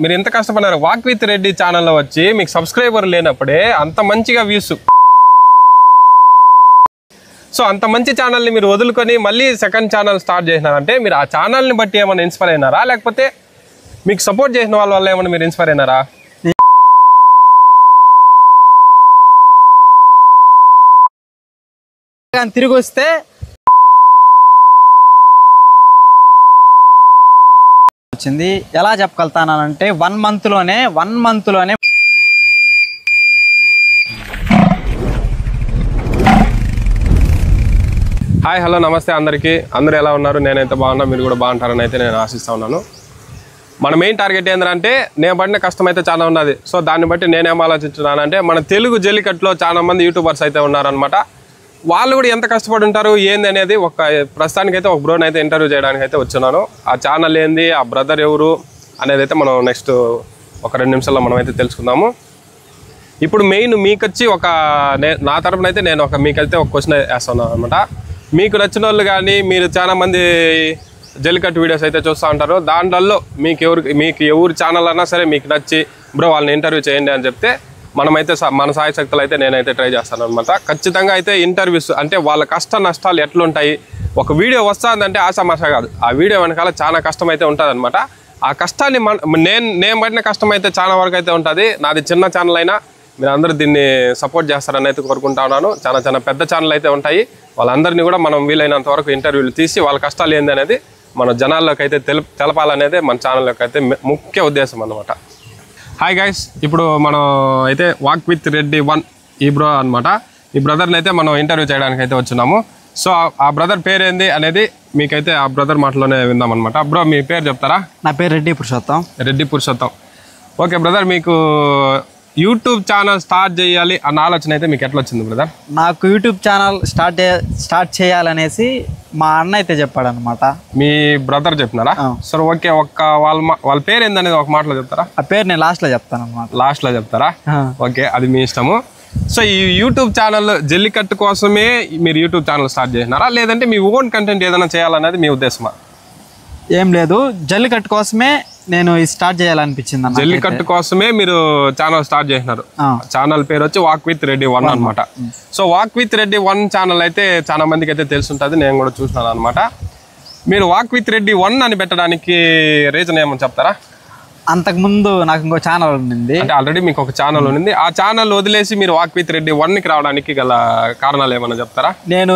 మీరు ఎంత కష్టపడినారు walk with Reddy ఛానల్లో వచ్చి మీకు సబ్స్క్రైబర్ లేనప్పుడే అంత మంచిగా వ్యూస్. సో అంత మంచి ఛానల్ని మీరు వదులుకొని మళ్ళీ సెకండ్ ఛానల్ స్టార్ట్ చేసినారంటే మీరు ఆ ఛానల్ని బట్టి ఏమైనా ఇన్స్పైర్ అయినారా, లేకపోతే మీకు సపోర్ట్ చేసిన వాళ్ళ వల్ల ఏమైనా మీరు ఇన్స్పైర్ అయినారా? తిరిగి వస్తే వచ్చింది. ఎలా చెప్పగలుగుతానంటే 1 మంత్లోనే హాయ్ హలో నమస్తే అందరికీ. అందరూ ఎలా ఉన్నారు? నేనైతే బాగున్నా, మీరు కూడా బాగుంటారని అయితే నేను ఆశిస్తూ ఉన్నాను. మన మెయిన్ టార్గెట్ ఏంటంటే నేను పడిన కష్టం అయితే చాలా ఉన్నది. సో దాన్ని బట్టి నేనేం ఆలోచించున్నానంటే మన తెలుగు జల్లికట్టులో చాలా మంది యూట్యూబర్స్ అయితే ఉన్నారనమాట. వాళ్ళు కూడా ఎంత కష్టపడి ఉంటారు ఏంది అనేది ప్రస్తుతానికైతే ఒక బ్రోని అయితే ఇంటర్వ్యూ చేయడానికి అయితే వచ్చున్నాను. ఆ ఛానల్ ఏంది, ఆ బ్రదర్ ఎవరు అనేది అయితే మనం నెక్స్ట్ ఒక 2 నిమిషాల్లో మనం అయితే తెలుసుకుందాము. ఇప్పుడు మెయిన్ మీకు వచ్చి నా తరపున అయితే నేను మీకైతే ఒక క్వశ్చన్ వేస్తున్నాను అనమాట. మీకు నచ్చిన వాళ్ళు కానీ మీరు చాలా మంది జల్లికట్టు వీడియోస్ అయితే చూస్తూ ఉంటారు. దాంట్లో మీకు ఎవరు ఛానల్ అన్నా సరే మీకు నచ్చి బ్రో వాళ్ళని ఇంటర్వ్యూ చేయండి అని చెప్తే మనమైతే మన సాయి శక్తులు అయితే నేనైతే ట్రై చేస్తాను అనమాట. ఖచ్చితంగా అయితే ఇంటర్వ్యూస్ అంటే వాళ్ళ కష్ట నష్టాలు ఎట్లుంటాయి, ఒక వీడియో వస్తుందంటే ఆశామాష కాదు, ఆ వీడియో వెనకాల చాలా కష్టం అయితే ఉంటుంది అనమాట. ఆ కష్టాన్ని నేను పడిన కష్టం అయితే చాలా వరకు అయితే ఉంటుంది. నాది చిన్న ఛానల్ అయినా మీరు అందరూ దీన్ని సపోర్ట్ చేస్తారని అయితే కోరుకుంటా ఉన్నాను. చాలా పెద్ద ఛానల్ అయితే ఉంటాయి, వాళ్ళందరినీ కూడా మనం వీలైనంత వరకు ఇంటర్వ్యూలు తీసి వాళ్ళ కష్టాలు ఏంది అనేది మన జనాల్లోకి అయితే తెలపాలనేదే మన ఛానల్ యొక్క అయితే ముఖ్య ఉద్దేశం అన్నమాట. హాయ్ గైస్, ఇప్పుడు మనం అయితే వాక్ విత్ రెడ్డి 1 ఈ బ్రో అనమాట. ఈ బ్రదర్ని అయితే మనం ఇంటర్వ్యూ చేయడానికి అయితే వచ్చున్నాము. సో ఆ బ్రదర్ పేరు ఏంది అనేది మీకైతే ఆ బ్రదర్ మాటలోనే విందాం అనమాట. బ్రో మీ పేరు చెప్తారా? నా పేరు రెడ్డి పురుషోత్తం. ఓకే బ్రదర్, మీకు యూట్యూబ్ ఛానల్ స్టార్ట్ చేయాలి అన్న ఆలోచన అయితే మీకు ఎట్లా వచ్చింది బ్రదర్? నాకు యూట్యూబ్ ఛానల్ స్టార్ట్ చేయాలనేసి మా అన్న అయితే చెప్పాడు అనమాట. మీ బ్రదర్ చెప్పినారా? సరే ఓకే, వాళ్ళ పేరు ఏందనేది ఒక మాటలో చెప్తారా? ఆ పేరు నేను లాస్ట్లో చెప్తాను అనమాట. లాస్ట్లో చెప్తారా? ఓకే, అది మీ ఇష్టము. సో ఈ యూట్యూబ్ ఛానల్ జల్లికట్టు కోసమే మీరు యూట్యూబ్ ఛానల్ స్టార్ట్ చేసినారా, లేదంటే మీ ఓన్ కంటెంట్ ఏదైనా చేయాలనేది మీ ఉద్దేశమా? ఏం లేదు, జల్లికట్టు కోసమే నేను స్టార్ట్ చేయాలనిపించింది అన్న. జల్లికట్టు కోసమే మీరు ఛానల్ స్టార్ట్ చేసినారు. ఛానల్ పేరు వచ్చి వాక్ విత్ రెడ్డి 1 అనమాట. So walk with Reddy 1 channel అయితే చాలా మందికి అయితే తెలుసుంటుంది, నేను కూడా చూసినాను అనమాట. మీరు వాక్ విత్ రెడ్డి 1 అని పెట్టడానికి రీజన్ ఏమని చెప్తారా? అంతకుముందు నాకు ఇంకో ఛానల్ ఉండింది, అంటే ఆల్రెడీ మీకు ఒక ఛానల్ ఉంది. ఆ ఛానల్ వదిలేసి మీరు వాక్ విత్ రెడ్డి 1కి రావడానికి గల కారణాలు ఏమన్నా చెప్తారా? నేను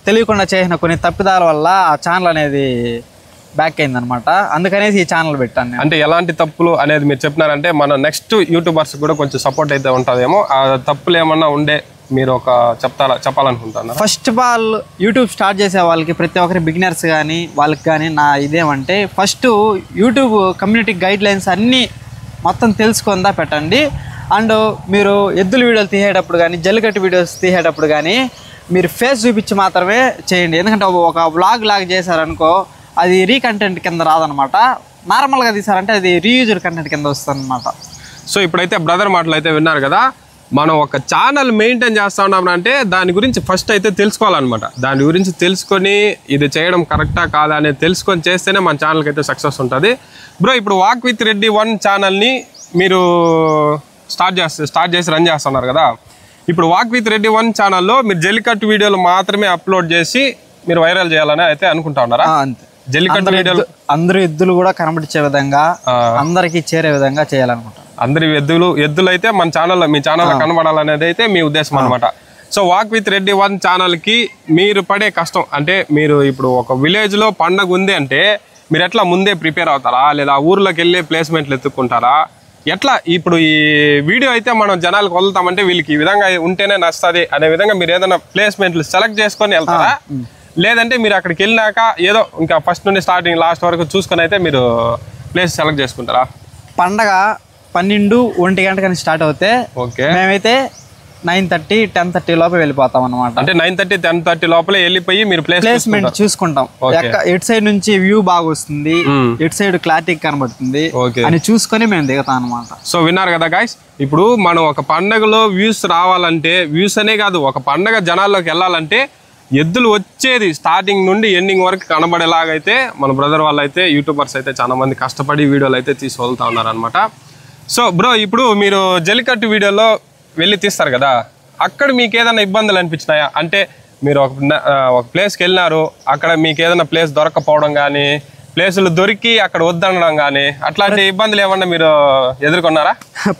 తెలియకుండా చేసిన కొన్ని తప్పిదాల వల్ల ఆ ఛానల్ అనేది బ్యాక్ అయిందనమాట. అందుకనేసి ఈ ఛానల్ పెట్టాను. అంటే ఎలాంటి తప్పులు అనేది మీరు చెప్పినారంటే మన నెక్స్ట్ యూట్యూబర్స్ కూడా కొంచెం సపోర్ట్ అయితే ఉంటుందేమో. ఆ తప్పులు ఏమన్నా ఉండే మీరు చెప్పాలనుకుంటున్నారు? First of all YouTube start చేసే వాళ్ళకి, ప్రతి ఒక్కరి బిగినర్స్ కానీ వాళ్ళకి కానీ నా ఇదేమంటే first YouTube community guidelines అన్నీ మొత్తం తెలుసుకుందా పెట్టండి. అండ్ మీరు ఎద్దుల వీడియోలు తీసేటప్పుడు కానీ జల్లికట్టు వీడియోస్ తీసేటప్పుడు కానీ మీరు ఫేస్ చూపించి మాత్రమే చేయండి. ఎందుకంటే ఒక వ్లాగ్ లాగా చేశారనుకో అది కంటెంట్ కింద రాదనమాట. నార్మల్గా తీసారంటే అది రీయూజర్ కంటెంట్ కింద వస్తుంది అనమాట. సో ఇప్పుడైతే బ్రదర్ మాటలు అయితే విన్నారు కదా. మనం ఒక ఛానల్ మెయింటైన్ చేస్తా ఉన్నామంటే దాని గురించి ఫస్ట్ అయితే తెలుసుకోవాలన్నమాట. దాని గురించి తెలుసుకొని ఇది చేయడం కరెక్టా కాదా అనేది తెలుసుకొని చేస్తేనే మన ఛానల్కి అయితే సక్సెస్ ఉంటుంది. బ్రో ఇప్పుడు వాక్ విత్ రెడ్డి 1 ఛానల్ని మీరు స్టార్ట్ చేసి రన్ చేస్తున్నారు కదా. ఇప్పుడు వాక్ విత్ రెడ్డి 1 ఛానల్లో మీరు జల్లికట్టు వీడియోలు మాత్రమే అప్లోడ్ చేసి మీరు వైరల్ చేయాలని అయితే అనుకుంటా ఉన్నారా? అంతే, జల్లికట్టు వీడియోలు అందరూ ఎద్దులు కూడా కనబడించే విధంగా అందరికి చేరే విధంగా చేయాలనుకుంటారు. అందరి ఎద్దులు అయితే మీ ఛానల్లో కనబడాలనేది అయితే మీ ఉద్దేశం అనమాట. సో వాక్ విత్ రెడ్డి 1 ఛానల్కి మీరు పడే కష్టం అంటే మీరు ఇప్పుడు ఒక విలేజ్లో పండగ ఉంది అంటే మీరు ఎట్లా ముందే ప్రిపేర్ అవుతారా, లేదా ఊర్లోకి వెళ్ళి ప్లేస్మెంట్లు ఎత్తుక్కుంటారా, ఎట్లా? ఇప్పుడు ఈ వీడియో అయితే మనం జనాలకు వదులుతామంటే వీళ్ళకి ఈ విధంగా ఉంటేనే నచ్చుతుంది అనే విధంగా మీరు ఏదైనా ప్లేస్మెంట్లు సెలెక్ట్ చేసుకొని వెళ్తారా, లేదంటే మీరు అక్కడికి వెళ్ళినాక ఏదో ఇంకా ఫస్ట్ నుండి స్టార్టింగ్ లాస్ట్ వరకు చూసుకొని అయితే మీరు ప్లేస్ సెలెక్ట్ చేసుకుంటారా? పండగ 12-1 గంటకని స్టార్ట్ అవుతే మేమైతే 9:30, 10:30 లోపల వెళ్ళిపోతాం అనమాట. అంటే 9:30, 10:30 లోపలే వెళ్ళిపోయి మీరు ప్లేస్మెంట్ చూసుకుంటాం. ఎటు సైడ్ నుంచి వ్యూ బాగా వస్తుంది, ఎటు సైడ్ క్లారిటీ కనబడుతుంది అని చూసుకొని మేము దిగుతాం అనమాట. సో విన్నారు కదా గాయ్స్, ఇప్పుడు మనం ఒక పండగలో వ్యూస్ రావాలంటే, వ్యూస్ అనే కాదు ఒక పండగ జనాల్లోకి వెళ్ళాలంటే ఎద్దులు వచ్చేది స్టార్టింగ్ నుండి ఎండింగ్ వరకు కనబడేలాగైతే మన బ్రదర్ వాళ్ళు అయితే యూట్యూబర్స్ అయితే చాలా మంది కష్టపడి వీడియోలు అయితే తీసి వదులుతూ ఉన్నారనమాట. సో బ్రో, ఇప్పుడు మీరు జల్లికట్టు వీడియోలో వెళ్ళి తీస్తారు కదా, అక్కడ మీకు ఏదైనా ఇబ్బందులు అనిపించినాయా? అంటే మీరు ఒక ప్లేస్కి వెళ్ళినారు, అక్కడ మీకు ఏదైనా ప్లేస్ దొరకకపోవడం కానీ, ప్లేసులు దొరికి అక్కడ వద్దనడం కానీ, అట్లాంటి ఇబ్బందులు ఏమన్నా మీరు ఎదుర్కొన్నారా?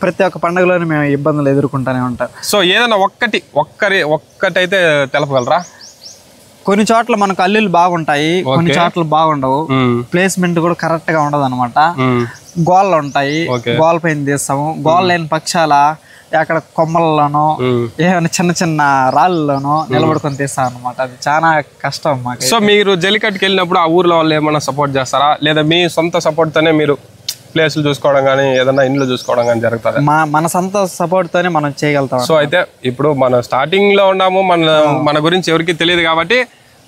ప్రతి ఒక్క పండుగలోనే మేము ఇబ్బందులు ఎదుర్కొంటూనే ఉంటాం. సో ఏదైనా ఒక్కటైతే తెలపగలరా? కొన్ని చోట్ల మనకు అల్లులు బాగుంటాయి, కొన్ని చోట్ల బాగుండవు, ప్లేస్మెంట్ కూడా కరెక్ట్ గా ఉండదు అనమాట. గోళ్ళు ఉంటాయి, గోళ్ళ పైన తీస్తాము. గోళ్ళ లేని పక్షాల అక్కడ కొమ్మలలోనో ఏమైనా చిన్న చిన్న రాళ్ళలోనో నిలబడుకొని తీస్తాం అనమాట. అది చాలా కష్టం మాకు. సో మీరు జల్లికట్టుకి వెళ్ళినప్పుడు ఆ ఊర్లో వాళ్ళు ఏమైనా సపోర్ట్ చేస్తారా, లేదా మీ సొంత సపోర్ట్ తోనే మీరు ప్లేసులు చూసుకోవడం కానీ ఏదైనా ఇండ్లు చూసుకోవడం కానీ జరుగుతుంది? మన సొంత సపోర్ట్ తోనే మనం చేయగలుగుతాం. సో అయితే ఇప్పుడు మనం స్టార్టింగ్ లో ఉన్నాము, మన గురించి ఎవరికి తెలియదు కాబట్టి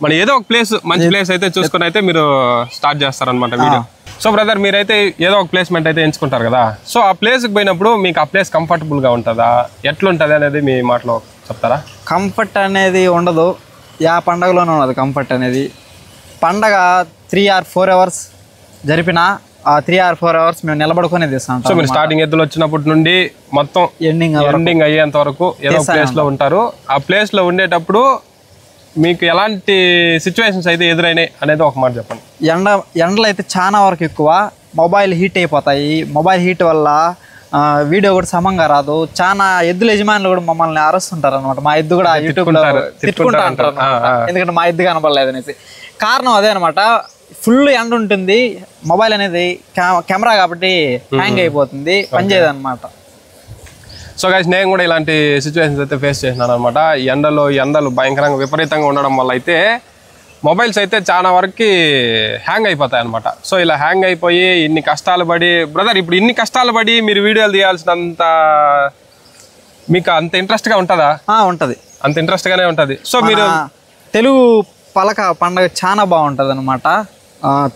మనం ఏదో ఒక ప్లేస్, మంచి ప్లేస్ అయితే చూసుకుని అయితే మీరు స్టార్ట్ చేస్తారనమాట వీడియో. సో బ్రదర్, మీరైతే ఏదో ఒక ప్లేస్మెంట్ అయితే ఎంచుకుంటారు కదా, సో ఆ ప్లేస్కి పోయినప్పుడు మీకు ఆ ప్లేస్ కంఫర్టబుల్గా ఉంటుందా, ఎట్లుంటుంది అనేది మీ మాటలో చెప్తారా? కంఫర్ట్ అనేది ఉండదు, యా పండగలోనే ఉండదు కంఫర్ట్ అనేది. పండగ 3 or 4 hours జరిపినా ఆ 3 or 4 hours మేము నిలబడుకునే తీస్తాం. సో మీరు స్టార్టింగ్ ఎద్దులు వచ్చినప్పటి నుండి మొత్తం ఎండింగ్ అయ్యేంత వరకు ఏదో ప్లేస్ లో ఉంటారు. ఆ ప్లేస్ లో ఉండేటప్పుడు మీకు ఎలాంటి సిచ్యువేషన్స్ అయితే ఎదురైనాయి అనేది ఒక మాట చెప్పండి. ఎండలు అయితే చాలా వరకు ఎక్కువ, మొబైల్ హీట్ అయిపోతాయి. మొబైల్ హీట్ వల్ల వీడియో కూడా సమంగా రాదు. చాలా ఎద్దుల యజమానులు కూడా మమ్మల్ని అరుస్తుంటారు అనమాట. మా ఎద్దు కూడా యూట్యూబ్లో తిట్టుకుంటా అంటారు, ఎందుకంటే మా ఎద్దు కనపడలేదు అనేసి. కారణం అదే అనమాట, ఫుల్ ఎండ ఉంటుంది, మొబైల్ అనేది కెమెరా కాబట్టి హ్యాంగ్ అయిపోతుంది, పనిచేయదు అనమాట. సో గైస్, నేను కూడా ఇలాంటి సిచ్యువేషన్స్ అయితే ఫేస్ చేసినాను అనమాట. ఎండలు భయంకరంగా విపరీతంగా ఉండడం వల్ల అయితే మొబైల్స్ అయితే చాలా వరకు హ్యాంగ్ అయిపోతాయి అనమాట. సో ఇలా హ్యాంగ్ అయిపోయి ఇన్ని కష్టాలు పడి, బ్రదర్ ఇప్పుడు ఇన్ని కష్టాలు పడి మీరు వీడియోలు తీయాల్సినంత మీకు అంత ఇంట్రెస్ట్గా ఉంటుందా? ఉంటుంది, అంత ఇంట్రెస్ట్గానే ఉంటుంది. సో మీరు తెలుగు పలక పండుగ చాలా బాగుంటుంది అనమాట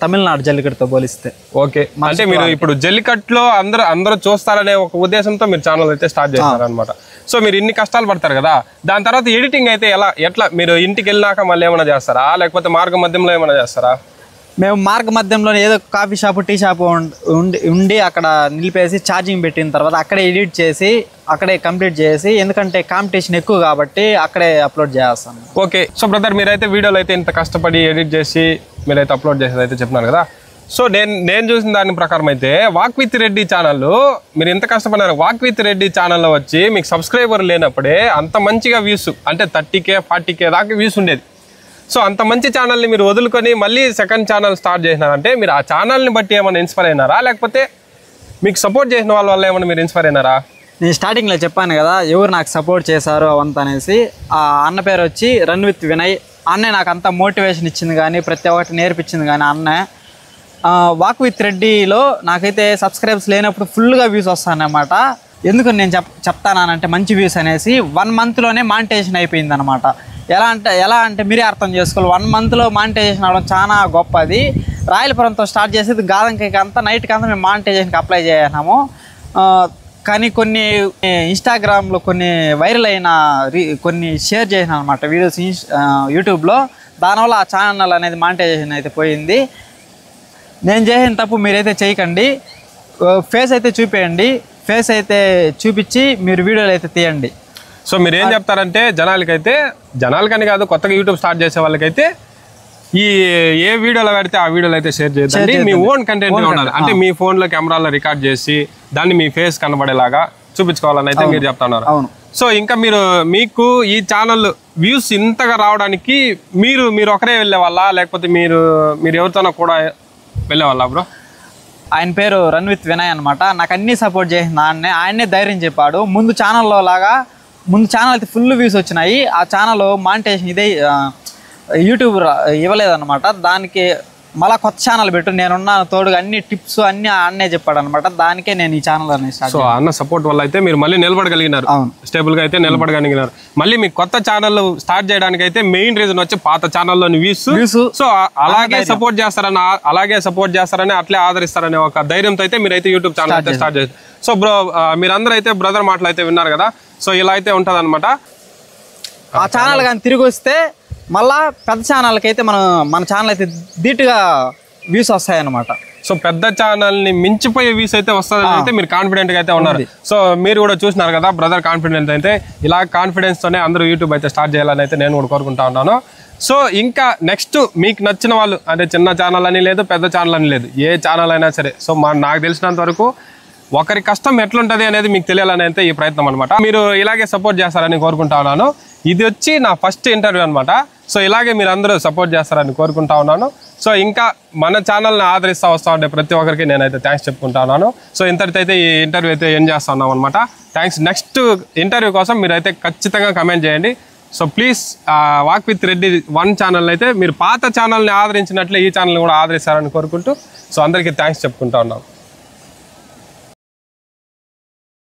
తమిళనాడు జల్లికట్టుతో పోలిస్తే. ఓకే, అంటే మీరు ఇప్పుడు జల్లికట్టులో అందరూ చూస్తారనే ఒక ఉద్దేశంతో మీరు ఛానల్ అయితే స్టార్ట్ చేస్తారు అనమాట. సో మీరు ఇన్ని కష్టాలు పడతారు కదా, దాని తర్వాత ఎడిటింగ్ అయితే ఎట్లా మీరు ఇంటికి వెళ్ళినాక మళ్ళీ ఏమైనా చేస్తారా, లేకపోతే మార్గ మధ్యంలో ఏమైనా చేస్తారా? మేము మార్గ మధ్యంలో ఏదో కాఫీ షాపు, టీ షాపు ఉండి అక్కడ నిలిపేసి ఛార్జింగ్ పెట్టిన తర్వాత అక్కడే ఎడిట్ చేసి అక్కడే కంప్లీట్ చేసి, ఎందుకంటే కాంపిటీషన్ ఎక్కువ కాబట్టి అక్కడే అప్లోడ్ చేస్తాను. ఓకే, సో బ్రదర్ మీరైతే వీడియోలు అయితే ఇంత కష్టపడి ఎడిట్ చేసి మీరైతే అప్లోడ్ చేసేది అయితే చెప్తున్నారు కదా. సో నేను చూసిన దాని ప్రకారం అయితే వాక్ విత్ రెడ్డి ఛానల్ మీరు ఎంత కష్టపడినారు. వాక్ విత్ రెడ్డి ఛానల్లో వచ్చి మీకు సబ్స్క్రైబర్ లేనప్పుడే అంత మంచిగా వ్యూస్, అంటే 30K 40K దాకా వ్యూస్ ఉండేది. సో అంత మంచి ఛానల్ని మీరు వదులుకొని మళ్ళీ సెకండ్ ఛానల్ స్టార్ట్ చేసినారంటే మీరు ఆ ఛానల్ని బట్టి ఏమైనా ఇన్స్పైర్ అయినారా, లేకపోతే మీకు సపోర్ట్ చేసిన వాళ్ళ వల్ల ఏమైనా మీరు ఇన్స్పైర్ అయినారా? నేను స్టార్టింగ్లో చెప్పాను కదా ఎవరు నాకు సపోర్ట్ చేశారు అవంతా అనేసి. ఆ అన్న పేరు వచ్చి రన్ విత్ వినయ్. అన్నే నాకు అంత మోటివేషన్ ఇచ్చింది కానీ ప్రతి ఒక్కటి నేర్పించింది కానీ అన్నే. వాక్ విత్ రెడ్డిలో నాకైతే సబ్స్క్రైబర్స్ లేనప్పుడు ఫుల్గా వ్యూస్ వస్తాయన్నమాట. ఎందుకని నేను చెప్తానంటే మంచి వ్యూస్ అనేసి 1 monthలోనే మానిటైజేషన్ అయిపోయింది అనమాట. ఎలా అంటే మీరే అర్థం చేసుకోవాలి. 1 monthలో మానిటైజేషన్ అవడం చాలా గొప్పది. రాయలపురంతో స్టార్ట్ చేసేది గాదంకైకి అంతా నైట్కి అంతా మేము మానిటైజేషన్కి అప్లై చేసినాము. కానీ కొన్ని ఇన్స్టాగ్రామ్లో కొన్ని వైరల్ అయిన కొన్ని షేర్ చేసినాను అనమాట వీడియోస్ యూట్యూబ్లో. దానివల్ల ఆ ఛానల్ అనేది మానిటైజేషన్ అయితే పోయింది. నేను చేసిన తప్పు మీరైతే చేయకండి. ఫేస్ అయితే చూపేయండి, ఫేస్ అయితే చూపించి మీరు వీడియోలు అయితే తీయండి. సో మీరు ఏం చెప్తారంటే జనాలకని కాదు, కొత్తగా యూట్యూబ్ స్టార్ట్ చేసే వాళ్ళకైతే ఏ వీడియోలో పెడితే ఆ వీడియోలో అయితే షేర్ చేయండి. మీ ఓన్ కంటెంట్ ఉండాలి, అంటే మీ ఫోన్లో కెమెరాలో రికార్డ్ చేసి దాన్ని మీ ఫేస్ కనబడేలాగా చూపించుకోవాలని అయితే మీరు చెప్తున్నారు. అవును. సో ఇంకా మీకు ఈ ఛానల్ వ్యూస్ ఇంతగా రావడానికి మీరు ఒకరే వెళ్ళే వాళ్ళ, లేకపోతే మీరు ఎవరితోనో కూడా వెళ్ళే వాళ్ళ బ్రో? ఆయన పేరు రన్ విత్ వినయ్ అనమాట. నాకు అన్నీ సపోర్ట్ చేసిన ఆయన్నే ధైర్యం చెప్పాడు. ముందు ఛానల్ అయితే ఫుల్ వ్యూస్ వచ్చినాయి. ఆ ఛానల్ మానిటైజేషన్ ఇదే యూట్యూబ్ ఇవ్వలేదన్నమాట. దానికి మళ్ళీ కొత్త ఛానల్ పెట్టు, నేనున్న తోడుగా అన్ని టిప్స్ అన్ని అన్నే చెప్పాడు అనమాట. దానికే నేను ఈ ఛానల్ అనేది స్టార్ట్. సో అన్న సపోర్ట్ వల్ల అయితే మీరు మళ్ళీ నిలబడగలిగినారు, స్టేబుల్గా అయితే నిలబడగలిగినారు. మళ్ళీ మీకు కొత్త ఛానల్ స్టార్ట్ చేయడానికి అయితే మెయిన్ రీజన్ వచ్చి పాత ఛానల్లోని వ్యూస్. సో అలాగే సపోర్ట్ చేస్తారని అట్లే ఆదరిస్తారనే ఒక ధైర్యంతో అయితే మీరైతే యూట్యూబ్ ఛానల్ అయితే స్టార్ట్ చేస్తారు. సో మీరందరూ అయితే బ్రదర్ మాటలు అయితే విన్నారు కదా. సో ఇలా అయితే ఉంటుంది అనమాట. ఆ ఛానల్ కానీ తిరిగి వస్తే మళ్ళా పెద్ద ఛానల్కి అయితే మన ఛానల్ అయితే ధీటుగా వ్యూస్ వస్తాయన్నమాట. సో పెద్ద ఛానల్ని మించిపోయే వ్యూస్ అయితే వస్తుందని అయితే మీరు కాన్ఫిడెంట్గా అయితే ఉన్నారు. సో మీరు కూడా చూసినారు కదా బ్రదర్ కాన్ఫిడెంట్ అయితే, ఇలా కాన్ఫిడెన్స్తోనే అందరూ యూట్యూబ్ అయితే స్టార్ట్ చేయాలని అయితే నేను కూడా కోరుకుంటా ఉన్నాను. సో ఇంకా నెక్స్ట్ మీకు నచ్చిన వాళ్ళు అంటే చిన్న ఛానల్ అని లేదు, పెద్ద ఛానల్ అని లేదు, ఏ ఛానల్ అయినా సరే. సో నాకు తెలిసినంత వరకు ఒకరి కష్టం ఎట్లుంటుంది అనేది మీకు తెలియాలని అయితే ఈ ప్రయత్నం అనమాట. మీరు ఇలాగే సపోర్ట్ చేస్తారని కోరుకుంటా ఉన్నాను. ఇది వచ్చి నా ఫస్ట్ ఇంటర్వ్యూ అనమాట. సో ఇలాగే మీరు అందరూ సపోర్ట్ చేస్తారని కోరుకుంటా ఉన్నాను. సో ఇంకా మన ఛానల్ని ఆదరిస్తూ వస్తూ ఉంటే ప్రతి ఒక్కరికి నేనైతే థ్యాంక్స్ చెప్పుకుంటా ఉన్నాను. సో ఇంతటితో అయితే ఈ ఇంటర్వ్యూ అయితే ఎండ్ చేస్తా ఉన్నాం అనమాట. థ్యాంక్స్. నెక్స్ట్ ఇంటర్వ్యూ కోసం మీరైతే ఖచ్చితంగా కమెంట్ చేయండి. So please walk with Reddy 1 channel అయితే మీరు పాత ఛానల్ని ఆదరించినట్లే ఈ ఛానల్ని కూడా ఆదరిస్తారని కోరుకుంటూ సో అందరికీ థ్యాంక్స్ చెప్పుకుంటా ఉన్నాం.